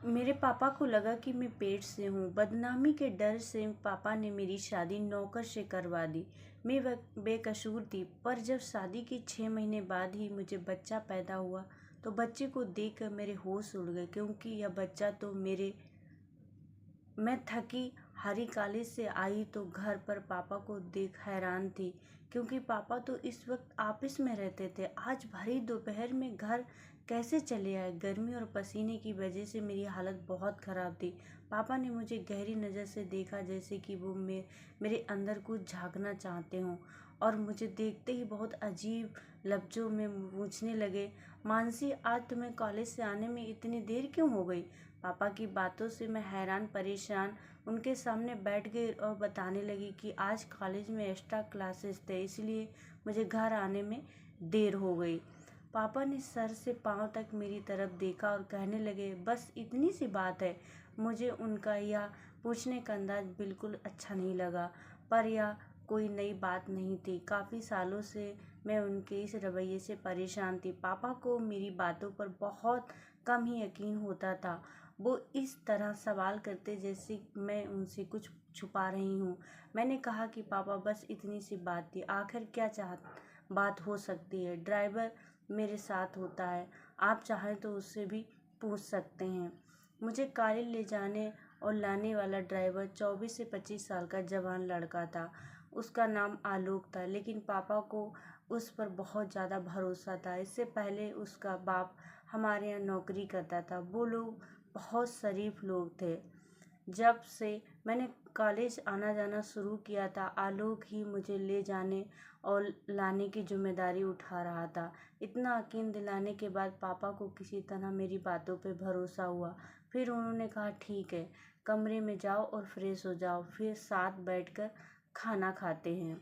मेरे पापा को लगा कि मैं पेट से हूँ। बदनामी के डर से पापा ने मेरी शादी नौकर से करवा दी। मैं बेकसूर थी, पर जब शादी के 6 महीने बाद ही मुझे बच्चा पैदा हुआ तो बच्चे को देखकर मेरे होश उड़ गए, क्योंकि यह बच्चा तो मैं थकी हारी कॉलेज से आई तो घर पर पापा को देख हैरान थी, क्योंकि पापा तो इस वक्त ऑफिस में रहते थे। आज भरी दोपहर में घर कैसे चले आए? गर्मी और पसीने की वजह से मेरी हालत बहुत ख़राब थी। पापा ने मुझे गहरी नज़र से देखा, जैसे कि वो मेरे अंदर कुछ झांकना चाहते हों, और मुझे देखते ही बहुत अजीब लफ्ज़ों में पूछने लगे, मानसी, आज तुम्हें कॉलेज से आने में इतनी देर क्यों हो गई? पापा की बातों से मैं हैरान परेशान उनके सामने बैठ गई और बताने लगी कि आज कॉलेज में एक्स्ट्रा क्लासेस थे, इसलिए मुझे घर आने में देर हो गई। पापा ने सर से पाँव तक मेरी तरफ देखा और कहने लगे, बस इतनी सी बात है। मुझे उनका यह पूछने का अंदाज बिल्कुल अच्छा नहीं लगा, पर यह कोई नई बात नहीं थी। काफ़ी सालों से मैं उनके इस रवैये से परेशान थी। पापा को मेरी बातों पर बहुत कम ही यकीन होता था। वो इस तरह सवाल करते जैसे मैं उनसे कुछ छुपा रही हूँ। मैंने कहा कि पापा, बस इतनी सी बात थी, आखिर क्या बात हो सकती है? ड्राइवर मेरे साथ होता है, आप चाहें तो उससे भी पूछ सकते हैं। मुझे कॉलेज ले जाने और लाने वाला ड्राइवर 24 से 25 साल का जवान लड़का था। उसका नाम आलोक था, लेकिन पापा को उस पर बहुत ज़्यादा भरोसा था। इससे पहले उसका बाप हमारे यहाँ नौकरी करता था। वो लोग बहुत शरीफ लोग थे। जब से मैंने कॉलेज आना जाना शुरू किया था, आलोक ही मुझे ले जाने और लाने की जिम्मेदारी उठा रहा था। इतना यकीन दिलाने के बाद पापा को किसी तरह मेरी बातों पे भरोसा हुआ। फिर उन्होंने कहा, ठीक है, कमरे में जाओ और फ्रेश हो जाओ, फिर साथ बैठकर खाना खाते हैं।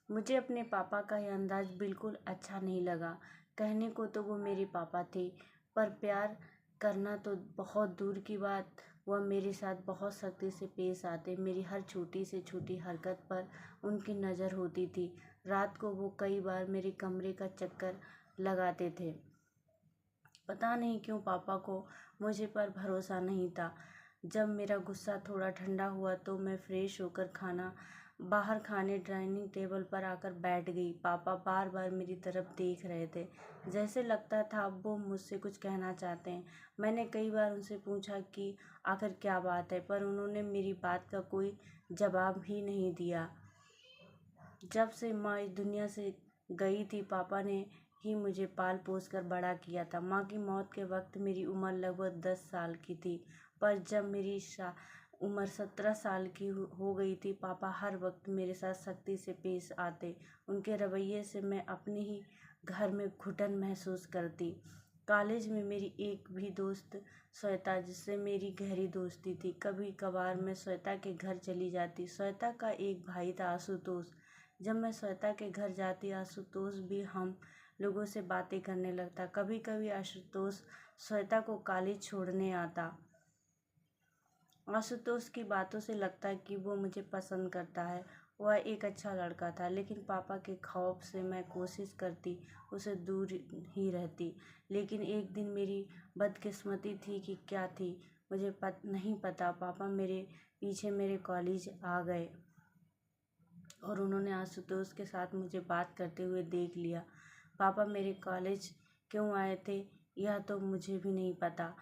मुझे अपने पापा का यह अंदाज बिल्कुल अच्छा नहीं लगा। कहने को तो वो मेरे पापा थे, पर प्यार करना तो बहुत दूर की बात, वह मेरे साथ बहुत सख्ती से पेश आते। मेरी हर छोटी से छोटी हरकत पर उनकी नज़र होती थी। रात को वो कई बार मेरे कमरे का चक्कर लगाते थे। पता नहीं क्यों पापा को मुझे पर भरोसा नहीं था। जब मेरा गुस्सा थोड़ा ठंडा हुआ तो मैं फ्रेश होकर बाहर खाने डाइनिंग टेबल पर आकर बैठ गई। पापा बार बार मेरी तरफ देख रहे थे, जैसे लगता था वो मुझसे कुछ कहना चाहते हैं। मैंने कई बार उनसे पूछा कि आखिर क्या बात है, पर उन्होंने मेरी बात का कोई जवाब ही नहीं दिया। जब से माँ इस दुनिया से गई थी, पापा ने ही मुझे पाल पोस कर बड़ा किया था। माँ की मौत के वक्त मेरी उम्र लगभग 10 साल की थी, पर जब मेरी उम्र 17 साल की हो गई थी, पापा हर वक्त मेरे साथ सख्ती से पेश आते। उनके रवैये से मैं अपने ही घर में घुटन महसूस करती। कॉलेज में मेरी एक भी दोस्त श्वेता, जिससे मेरी गहरी दोस्ती थी। कभी कभार मैं श्वेता के घर चली जाती। श्वेता का एक भाई था, आशुतोष। जब मैं श्वेता के घर जाती, आशुतोष भी हम लोगों से बातें करने लगता। कभी कभी आशुतोष श्वेता को कॉलेज छोड़ने आता। आशुतोष की बातों से लगता है कि वो मुझे पसंद करता है। वह एक अच्छा लड़का था, लेकिन पापा के खौफ से मैं कोशिश करती उसे दूर ही रहती। लेकिन एक दिन मेरी बदकिस्मती थी कि क्या थी, मुझे नहीं पता। पापा मेरे पीछे मेरे कॉलेज आ गए और उन्होंने आशुतोष के साथ मुझे बात करते हुए देख लिया। पापा मेरे कॉलेज क्यों आए थे, यह तो मुझे भी नहीं पता,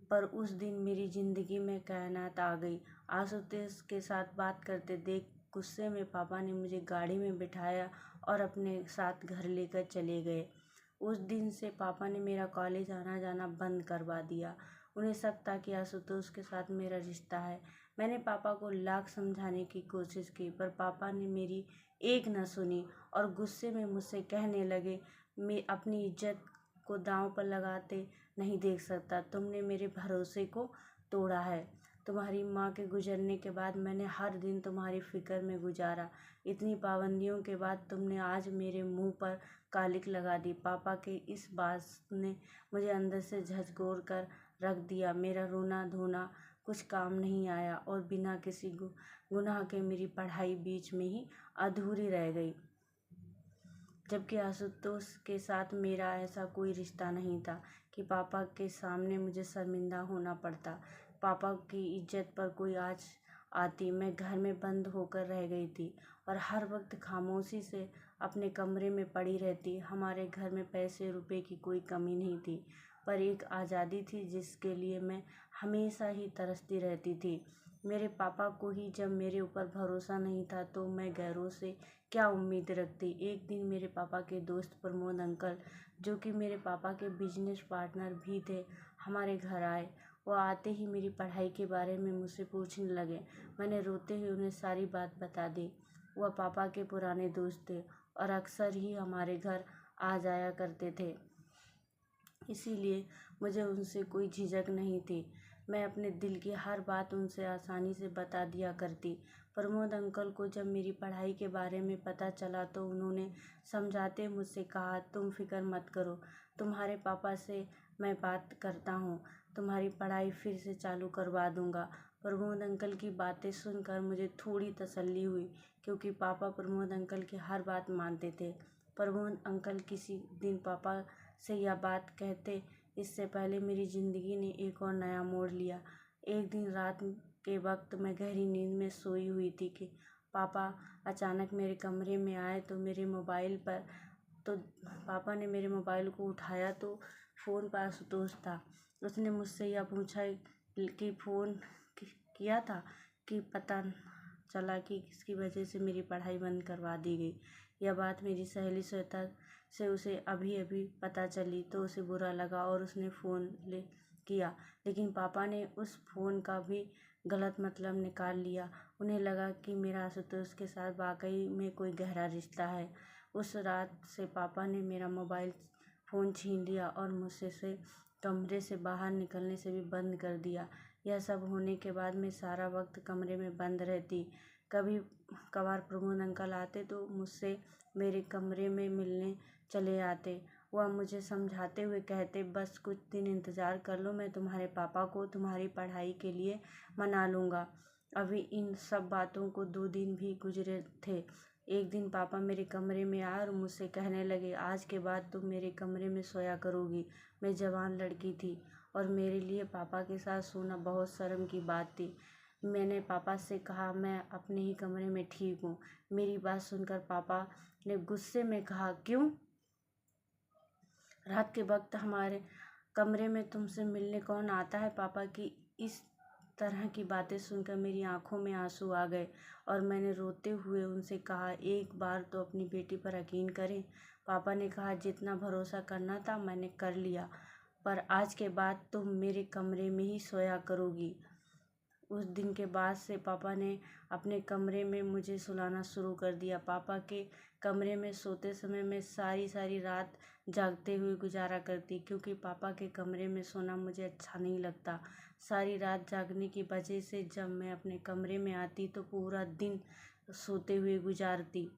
पर उस दिन मेरी ज़िंदगी में कायनात आ गई। आशुतोष के साथ बात करते देख गुस्से में पापा ने मुझे गाड़ी में बिठाया और अपने साथ घर लेकर चले गए। उस दिन से पापा ने मेरा कॉलेज आना जाना बंद करवा दिया। उन्हें शक था कि आशुतोष के साथ मेरा रिश्ता है। मैंने पापा को लाख समझाने की कोशिश की, पर पापा ने मेरी एक न सुनी और गुस्से में मुझसे कहने लगे, मैं अपनी इज्जत को दांव पर लगाते नहीं देख सकता। तुमने मेरे भरोसे को तोड़ा है। तुम्हारी माँ के गुजरने के बाद मैंने हर दिन तुम्हारी फिक्र में गुजारा। इतनी पाबंदियों के बाद तुमने आज मेरे मुंह पर कालिक लगा दी। पापा के इस बात ने मुझे अंदर से झकझोर कर रख दिया। मेरा रोना धोना कुछ काम नहीं आया और बिना किसी गुनाह के मेरी पढ़ाई बीच में ही अधूरी रह गई। जबकि आशुतोष के साथ मेरा ऐसा कोई रिश्ता नहीं था। कि पापा के सामने मुझे शर्मिंदा होना पड़ता। पापा की इज्जत पर कोई आज आती। मैं घर में बंद होकर रह गई थी और हर वक्त खामोशी से अपने कमरे में पड़ी रहती। हमारे घर में पैसे रुपए की कोई कमी नहीं थी, पर एक आज़ादी थी जिसके लिए मैं हमेशा ही तरसती रहती थी। मेरे पापा को ही जब मेरे ऊपर भरोसा नहीं था तो मैं गैरों से क्या उम्मीद रखती। एक दिन मेरे पापा के दोस्त प्रमोद अंकल, जो कि मेरे पापा के बिजनेस पार्टनर भी थे, हमारे घर आए। वो आते ही मेरी पढ़ाई के बारे में मुझसे पूछने लगे। मैंने रोते हुए उन्हें सारी बात बता दी। वह पापा के पुराने दोस्त थे और अक्सर ही हमारे घर आ जाया करते थे, इसीलिए मुझे उनसे कोई झिझक नहीं थी। मैं अपने दिल की हर बात उनसे आसानी से बता दिया करती। प्रमोद अंकल को जब मेरी पढ़ाई के बारे में पता चला तो उन्होंने समझाते मुझसे कहा, तुम फिक्र मत करो, तुम्हारे पापा से मैं बात करता हूँ, तुम्हारी पढ़ाई फिर से चालू करवा दूंगा। प्रमोद अंकल की बातें सुनकर मुझे थोड़ी तसल्ली हुई, क्योंकि पापा प्रमोद अंकल की हर बात मानते थे। प्रमोद अंकल किसी दिन पापा से यह बात कहते, इससे पहले मेरी ज़िंदगी ने एक और नया मोड़ लिया। एक दिन रात के वक्त मैं गहरी नींद में सोई हुई थी कि पापा अचानक मेरे कमरे में आए तो पापा ने मेरे मोबाइल को उठाया तो फ़ोन पर आशुतोष था। उसने मुझसे यह पूछा कि फ़ोन किया था, कि पता चला कि किसकी वजह से मेरी पढ़ाई बंद करवा दी गई। यह बात मेरी सहेली श्वेता से उसे अभी अभी पता चली तो उसे बुरा लगा और उसने फ़ोन किया, लेकिन पापा ने उस फ़ोन का भी गलत मतलब निकाल लिया। उन्हें लगा कि मेरा आशुतोष के साथ वाकई में कोई गहरा रिश्ता है। उस रात से पापा ने मेरा मोबाइल फ़ोन छीन लिया और मुझसे से कमरे से बाहर निकलने से भी बंद कर दिया। यह सब होने के बाद मैं सारा वक्त कमरे में बंद रहती। कभी कभार प्रमोद अंकल आते तो मुझसे मेरे कमरे में मिलने चले आते। वह मुझे समझाते हुए कहते, बस कुछ दिन इंतज़ार कर लो, मैं तुम्हारे पापा को तुम्हारी पढ़ाई के लिए मना लूँगा। अभी इन सब बातों को 2 दिन भी गुजरे थे। एक दिन पापा मेरे कमरे में आए और मुझसे कहने लगे, आज के बाद तुम मेरे कमरे में सोया करोगी। मैं जवान लड़की थी और मेरे लिए पापा के साथ सोना बहुत शर्म की बात थी। मैंने पापा से कहा, मैं अपने ही कमरे में ठीक हूँ। मेरी बात सुनकर पापा ने गुस्से में कहा, क्यों? रात के वक्त हमारे कमरे में तुमसे मिलने कौन आता है? पापा की इस तरह की बातें सुनकर मेरी आंखों में आंसू आ गए और मैंने रोते हुए उनसे कहा, एक बार तो अपनी बेटी पर यकीन करें। पापा ने कहा, जितना भरोसा करना था मैंने कर लिया, पर आज के बाद तुम मेरे कमरे में ही सोया करोगी। उस दिन के बाद से पापा ने अपने कमरे में मुझे सुलाना शुरू कर दिया। पापा के कमरे में सोते समय मैं सारी सारी रात जागते हुए गुजारा करती, क्योंकि पापा के कमरे में सोना मुझे अच्छा नहीं लगता। सारी रात जागने की वजह से जब मैं अपने कमरे में आती तो पूरा दिन सोते हुए गुजारती।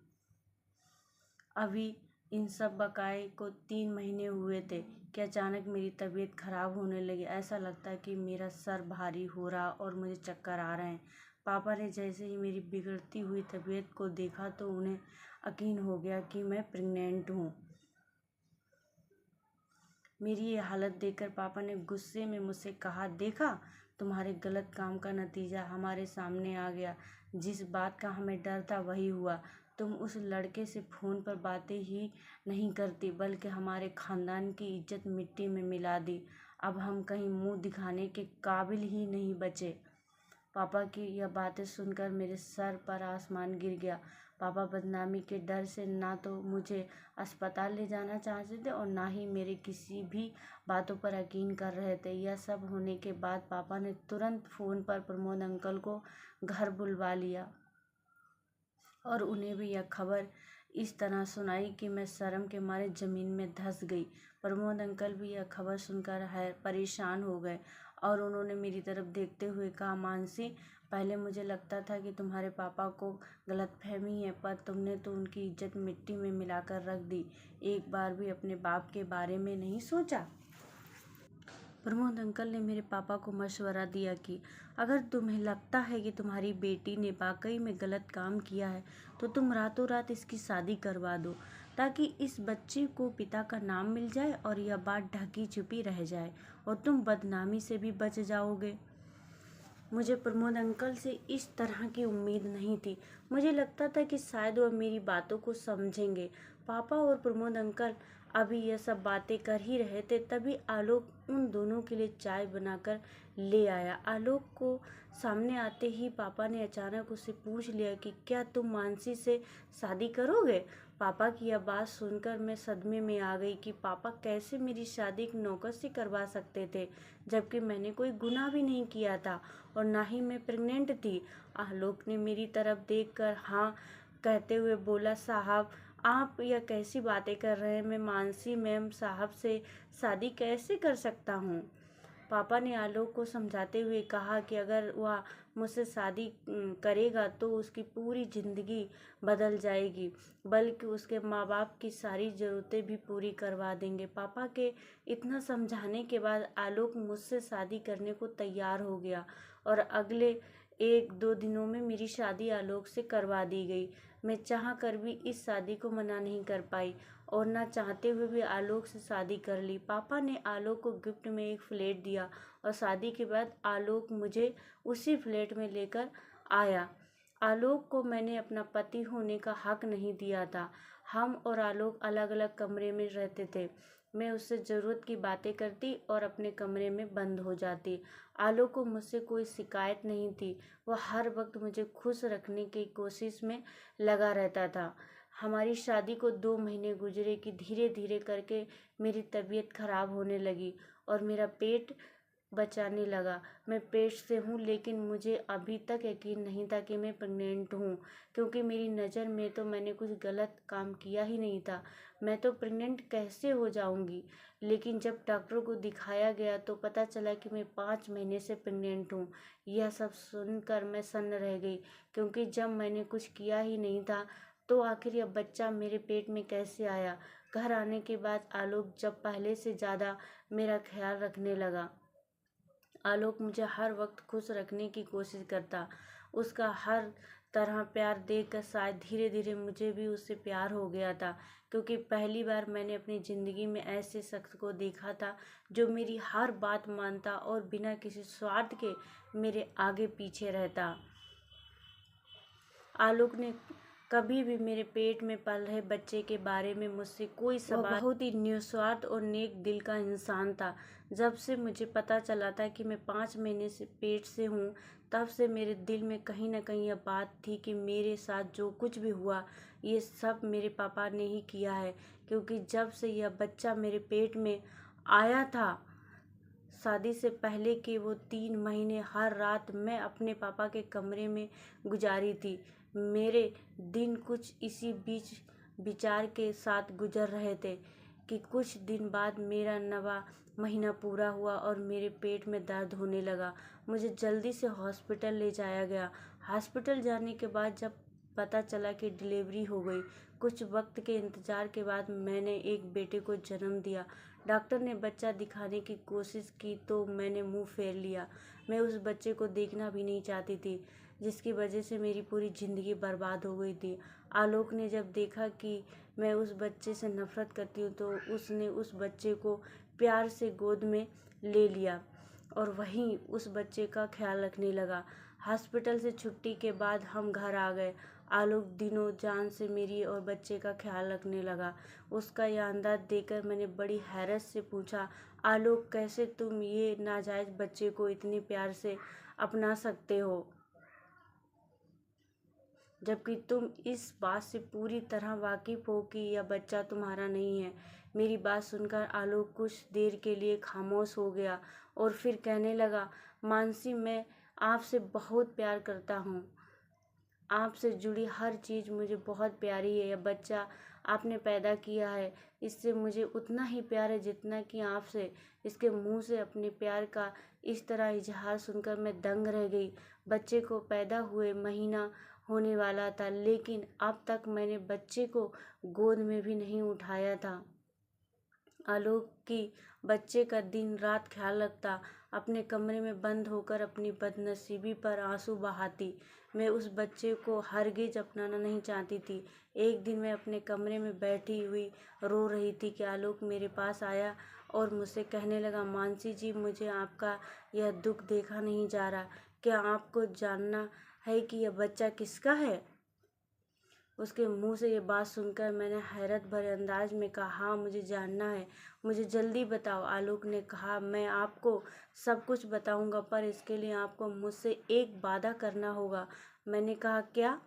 अभी इन सब बकाए को 3 महीने हुए थे कि अचानक मेरी तबीयत खराब होने लगी। ऐसा लगता कि मेरा सर भारी हो रहा और मुझे चक्कर आ रहे हैं। पापा ने जैसे ही मेरी बिगड़ती हुई तबीयत को देखा तो उन्हें यकीन हो गया कि मैं प्रेग्नेंट हूँ। मेरी ये हालत देखकर पापा ने गुस्से में मुझसे कहा, देखा, तुम्हारे गलत काम का नतीजा हमारे सामने आ गया। जिस बात का हमें डर था वही हुआ। तुम उस लड़के से फ़ोन पर बातें ही नहीं करती, बल्कि हमारे ख़ानदान की इज्जत मिट्टी में मिला दी। अब हम कहीं मुंह दिखाने के काबिल ही नहीं बचे। पापा की यह बातें सुनकर मेरे सर पर आसमान गिर गया। पापा बदनामी के डर से ना तो मुझे अस्पताल ले जाना चाहते थे और ना ही मेरे किसी भी बातों पर यकीन कर रहे थे। यह सब होने के बाद पापा ने तुरंत फ़ोन पर प्रमोद अंकल को घर बुलवा लिया और उन्हें भी यह खबर इस तरह सुनाई कि मैं शर्म के मारे ज़मीन में धंस गई। प्रमोद अंकल भी यह खबर सुनकर परेशान हो गए और उन्होंने मेरी तरफ देखते हुए कहा, मानसी, पहले मुझे लगता था कि तुम्हारे पापा को गलतफहमी है, पर तुमने तो उनकी इज्जत मिट्टी में मिलाकर रख दी। एक बार भी अपने बाप के बारे में नहीं सोचा। प्रमोद अंकल ने मेरे पापा को मशवरा दिया कि अगर तुम्हें लगता है कि तुम्हारी बेटी ने वाकई में गलत काम किया है तो तुम रातों रात इसकी शादी करवा दो। ताकि इस बच्चे को पिता का नाम मिल जाए और यह बात ढकी छुपी रह जाए और तुम बदनामी से भी बच जाओगे। मुझे प्रमोद अंकल से इस तरह की उम्मीद नहीं थी। मुझे लगता था कि शायद वह मेरी बातों को समझेंगे। पापा और प्रमोद अंकल अभी यह सब बातें कर ही रहे थे, तभी आलोक उन दोनों के लिए चाय बनाकर ले आया। आलोक को सामने आते ही पापा ने अचानक उससे पूछ लिया कि क्या तुम मानसी से शादी करोगे? पापा की यह बात सुनकर मैं सदमे में आ गई कि पापा कैसे मेरी शादी एक नौकर से करवा सकते थे, जबकि मैंने कोई गुनाह भी नहीं किया था और ना ही मैं प्रेग्नेंट थी। आलोक ने मेरी तरफ देखकर हाँ कहते हुए बोला, साहब आप यह कैसी बातें कर रहे हैं? मैं मानसी मैम साहब से शादी कैसे कर सकता हूँ? पापा ने आलोक को समझाते हुए कहा कि अगर वह मुझसे शादी करेगा तो उसकी पूरी ज़िंदगी बदल जाएगी, बल्कि उसके माँ बाप की सारी ज़रूरतें भी पूरी करवा देंगे। पापा के इतना समझाने के बाद आलोक मुझसे शादी करने को तैयार हो गया और अगले 1-2 दिनों में मेरी शादी आलोक से करवा दी गई। मैं चाह कर भी इस शादी को मना नहीं कर पाई और ना चाहते हुए भी आलोक से शादी कर ली। पापा ने आलोक को गिफ्ट में एक फ्लैट दिया और शादी के बाद आलोक मुझे उसी फ्लैट में लेकर आया। आलोक को मैंने अपना पति होने का हक नहीं दिया था। हम और आलोक अलग अलग कमरे में रहते थे। मैं उससे ज़रूरत की बातें करती और अपने कमरे में बंद हो जाती। आलोक को मुझसे कोई शिकायत नहीं थी। वह हर वक्त मुझे खुश रखने की कोशिश में लगा रहता था। हमारी शादी को 2 महीने गुजरे कि धीरे धीरे करके मेरी तबीयत खराब होने लगी और मेरा पेट बचाने लगा। मैं पेट से हूँ, लेकिन मुझे अभी तक यकीन नहीं था कि मैं प्रेग्नेंट हूँ, क्योंकि मेरी नज़र में तो मैंने कुछ गलत काम किया ही नहीं था। मैं तो प्रेग्नेंट कैसे हो जाऊँगी? लेकिन जब डॉक्टर को दिखाया गया तो पता चला कि मैं 5 महीने से प्रेग्नेंट हूँ। यह सब सुनकर मैं सन्न रह गई, क्योंकि जब मैंने कुछ किया ही नहीं था तो आखिर यह बच्चा मेरे पेट में कैसे आया? घर आने के बाद आलोक जब पहले से ज़्यादा मेरा ख्याल रखने लगा। आलोक मुझे हर वक्त खुश रखने की कोशिश करता। उसका हर तरह प्यार देखकर शायद धीरे धीरे मुझे भी उससे प्यार हो गया था, क्योंकि पहली बार मैंने अपनी ज़िंदगी में ऐसे शख्स को देखा था जो मेरी हर बात मानता और बिना किसी स्वार्थ के मेरे आगे पीछे रहता। आलोक ने कभी भी मेरे पेट में पल रहे बच्चे के बारे में मुझसे कोई सवाल बहुत ही निस्वार्थ और नेक दिल का इंसान था। जब से मुझे पता चला था कि मैं 5 महीने से पेट से हूँ, तब से मेरे दिल में कहीं ना कहीं यह बात थी कि मेरे साथ जो कुछ भी हुआ ये सब मेरे पापा ने ही किया है, क्योंकि जब से यह बच्चा मेरे पेट में आया था, शादी से पहले के वो 3 महीने हर रात मैं अपने पापा के कमरे में गुजारी थी। मेरे दिन कुछ इसी बीच विचार के साथ गुजर रहे थे कि कुछ दिन बाद मेरा 9वां महीना पूरा हुआ और मेरे पेट में दर्द होने लगा। मुझे जल्दी से हॉस्पिटल ले जाया गया। हॉस्पिटल जाने के बाद जब पता चला कि डिलीवरी हो गई, कुछ वक्त के इंतज़ार के बाद मैंने एक बेटे को जन्म दिया। डॉक्टर ने बच्चा दिखाने की कोशिश की तो मैंने मुंह फेर लिया। मैं उस बच्चे को देखना भी नहीं चाहती थी, जिसकी वजह से मेरी पूरी ज़िंदगी बर्बाद हो गई थी। आलोक ने जब देखा कि मैं उस बच्चे से नफ़रत करती हूँ तो उसने उस बच्चे को प्यार से गोद में ले लिया और वहीं उस बच्चे का ख्याल रखने लगा। हॉस्पिटल से छुट्टी के बाद हम घर आ गए। आलोक दिनों जान से मेरी और बच्चे का ख्याल रखने लगा। उसका यह अंदाज देखकर मैंने बड़ी हैरत से पूछा, आलोक कैसे तुम ये नाजायज़ बच्चे को इतने प्यार से अपना सकते हो, जबकि तुम इस बात से पूरी तरह वाकिफ़ हो कि यह बच्चा तुम्हारा नहीं है। मेरी बात सुनकर आलोक कुछ देर के लिए खामोश हो गया और फिर कहने लगा, मानसी मैं आपसे बहुत प्यार करता हूँ। आपसे जुड़ी हर चीज़ मुझे बहुत प्यारी है। यह बच्चा आपने पैदा किया है, इससे मुझे उतना ही प्यार है जितना कि आपसे। इसके मुंह से अपने प्यार का इस तरह इजहार सुनकर मैं दंग रह गई। बच्चे को पैदा हुए महीना होने वाला था, लेकिन अब तक मैंने बच्चे को गोद में भी नहीं उठाया था। आलोक की बच्चे का दिन रात ख्याल रखता, अपने कमरे में बंद होकर अपनी बदनसीबी पर आंसू बहाती। मैं उस बच्चे को हरगिज अपनाना नहीं चाहती थी। एक दिन मैं अपने कमरे में बैठी हुई रो रही थी कि आलोक मेरे पास आया और मुझसे कहने लगा, मानसी जी, मुझे आपका यह दुख देखा नहीं जा रहा। क्या आपको जानना है कि यह बच्चा किसका है? उसके मुंह से ये बात सुनकर मैंने हैरत भरे अंदाज में कहा, हाँ मुझे जानना है, मुझे जल्दी बताओ। आलोक ने कहा, मैं आपको सब कुछ बताऊंगा, पर इसके लिए आपको मुझसे एक वादा करना होगा। मैंने कहा, क्या?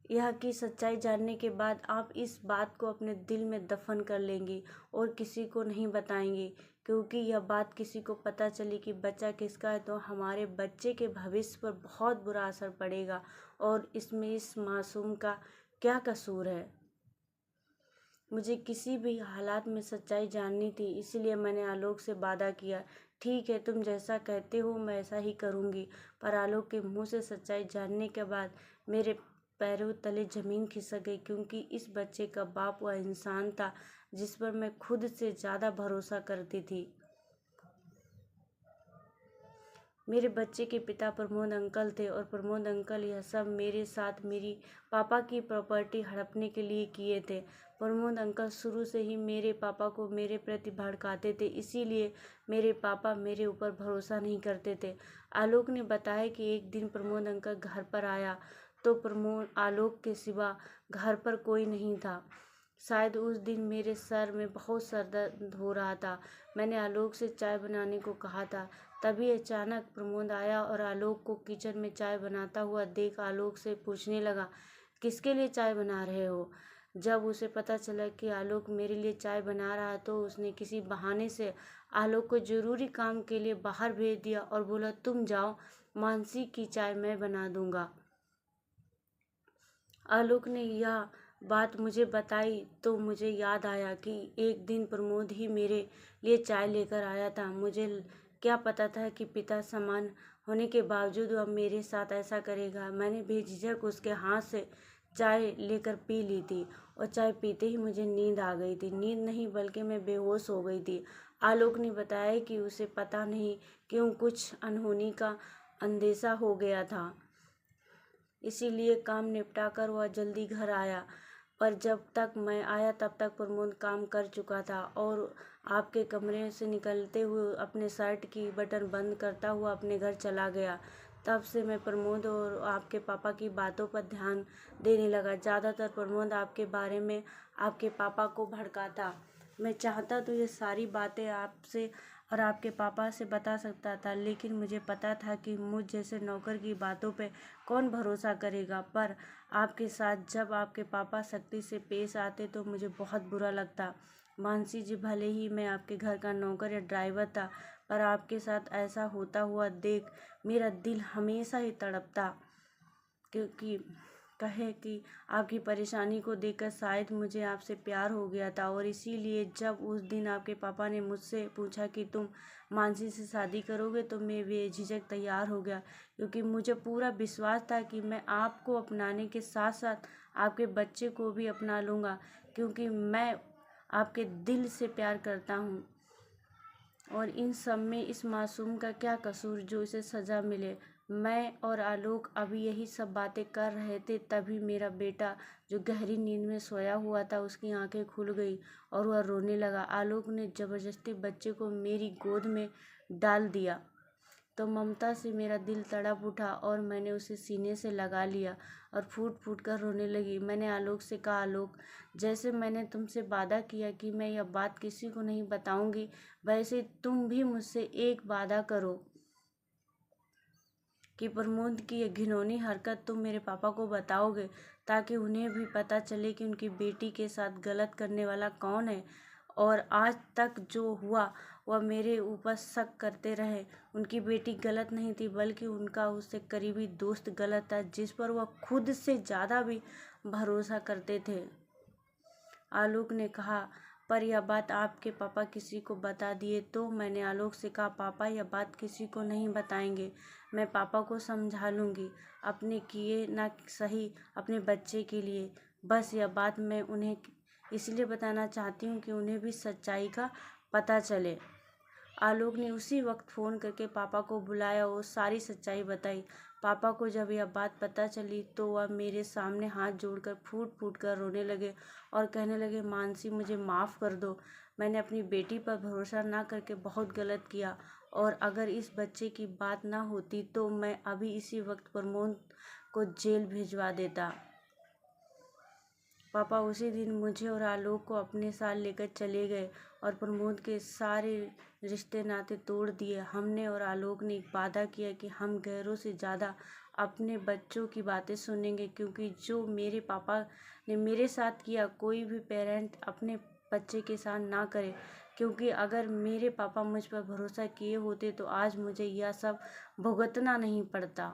यह कि सच्चाई जानने के बाद आप इस बात को अपने दिल में दफन कर लेंगी और किसी को नहीं बताएंगी, क्योंकि यह बात किसी को पता चली कि बच्चा किसका है तो हमारे बच्चे के भविष्य पर बहुत बुरा असर पड़ेगा। और इसमें इस मासूम का क्या कसूर है? मुझे किसी भी हालात में सच्चाई जाननी थी, इसलिए मैंने आलोक से वादा किया। ठीक है, तुम जैसा कहते हो मैं ऐसा ही करूँगी। पर आलोक के मुंह से सच्चाई जानने के बाद मेरे पैरों तले जमीन खिसक गई, क्योंकि इस बच्चे का बाप वह इंसान था जिस पर मैं खुद से ज़्यादा भरोसा करती थी। मेरे बच्चे के पिता प्रमोद अंकल थे और प्रमोद अंकल यह सब मेरे साथ मेरी पापा की प्रॉपर्टी हड़पने के लिए किए थे। प्रमोद अंकल शुरू से ही मेरे पापा को मेरे प्रति भड़काते थे, इसीलिए मेरे पापा मेरे ऊपर भरोसा नहीं करते थे। आलोक ने बताया कि एक दिन प्रमोद अंकल घर पर आया तो प्रमोद आलोक के सिवा घर पर कोई नहीं था। शायद उस दिन मेरे सर में बहुत सर दर्द हो रहा था। मैंने आलोक से चाय बनाने को कहा था, तभी अचानक प्रमोद आया और आलोक को किचन में चाय बनाता हुआ देख आलोक से पूछने लगा, किसके लिए चाय बना रहे हो? जब उसे पता चला कि आलोक मेरे लिए चाय बना रहा तो उसने किसी बहाने से आलोक को जरूरी काम के लिए बाहर भेज दिया और बोला, तुम जाओ, मानसी की चाय मैं बना दूंगा। आलोक ने यह बात मुझे बताई तो मुझे याद आया कि एक दिन प्रमोद ही मेरे लिए चाय लेकर आया था। मुझे क्या पता था कि पिता समान होने के बावजूद वह मेरे साथ ऐसा करेगा। मैंने बेझिझक उसके हाथ से चाय लेकर पी ली थी और चाय पीते ही मुझे नींद आ गई थी। नींद नहीं बल्कि मैं बेहोश हो गई थी। आलोक ने बताया कि उसे पता नहीं क्यों कुछ अनहोनी का अंदेशा हो गया था, इसीलिए काम निपटा कर वह जल्दी घर आया। पर जब तक मैं आया तब तक प्रमोद काम कर चुका था और आपके कमरे से निकलते हुए अपने शर्ट की बटन बंद करता हुआ अपने घर चला गया। तब से मैं प्रमोद और आपके पापा की बातों पर ध्यान देने लगा। ज़्यादातर प्रमोद आपके बारे में आपके पापा को भड़काता। मैं चाहता तो ये सारी बातें आपसे और आपके पापा से बता सकता था, लेकिन मुझे पता था कि मुझ जैसे नौकर की बातों पे कौन भरोसा करेगा। पर आपके साथ जब आपके पापा सख्ती से पेश आते तो मुझे बहुत बुरा लगता। मानसी जी, भले ही मैं आपके घर का नौकर या ड्राइवर था, पर आपके साथ ऐसा होता हुआ देख मेरा दिल हमेशा ही तड़पता, क्योंकि कहे कि आपकी परेशानी को देखकर शायद मुझे आपसे प्यार हो गया था। और इसीलिए जब उस दिन आपके पापा ने मुझसे पूछा कि तुम मानसी से शादी करोगे तो मैं बेझिझक तैयार हो गया, क्योंकि मुझे पूरा विश्वास था कि मैं आपको अपनाने के साथ साथ आपके बच्चे को भी अपना लूँगा, क्योंकि मैं आपके दिल से प्यार करता हूँ। और इन सब में इस मासूम का क्या कसूर जो इसे सज़ा मिले? मैं और आलोक अभी यही सब बातें कर रहे थे, तभी मेरा बेटा जो गहरी नींद में सोया हुआ था उसकी आंखें खुल गई और वह रोने लगा। आलोक ने ज़बरदस्ती बच्चे को मेरी गोद में डाल दिया तो ममता से मेरा दिल तड़प उठा और मैंने उसे सीने से लगा लिया और फूट फूट कर रोने लगी। मैंने आलोक से कहा, आलोक, जैसे मैंने तुमसे वादा किया कि मैं यह बात किसी को नहीं बताऊंगी, वैसे तुम भी मुझसे एक वादा करो कि प्रमोद की यह घिनौनी हरकत तुम मेरे पापा को बताओगे, ताकि उन्हें भी पता चले कि उनकी बेटी के साथ गलत करने वाला कौन है। और आज तक जो हुआ वह मेरे ऊपर शक करते रहे। उनकी बेटी गलत नहीं थी, बल्कि उनका उससे करीबी दोस्त गलत था, जिस पर वह खुद से ज़्यादा भी भरोसा करते थे। आलोक ने कहा, पर यह बात आपके पापा किसी को बता दिए तो? मैंने आलोक से कहा, पापा यह बात किसी को नहीं बताएंगे, मैं पापा को समझा लूँगी, अपने किए ना सही अपने बच्चे के लिए। बस यह बात मैं उन्हें इसलिए बताना चाहती हूँ कि उन्हें भी सच्चाई का पता चले। आलोक ने उसी वक्त फ़ोन करके पापा को बुलाया और सारी सच्चाई बताई। पापा को जब यह बात पता चली तो वह मेरे सामने हाथ जोड़कर फूट फूट कर रोने लगे और कहने लगे, मानसी मुझे माफ़ कर दो। मैंने अपनी बेटी पर भरोसा ना करके बहुत गलत किया, और अगर इस बच्चे की बात ना होती तो मैं अभी इसी वक्त प्रमोद को जेल भिजवा देता। पापा उसी दिन मुझे और आलोक को अपने साथ लेकर चले गए और प्रमोद के सारे रिश्ते नाते तोड़ दिए। हमने और आलोक ने एक वादा किया कि हम गैरों से ज़्यादा अपने बच्चों की बातें सुनेंगे, क्योंकि जो मेरे पापा ने मेरे साथ किया कोई भी पेरेंट अपने बच्चे के साथ ना करे। क्योंकि अगर मेरे पापा मुझ पर भरोसा किए होते तो आज मुझे यह सब भुगतना नहीं पड़ता।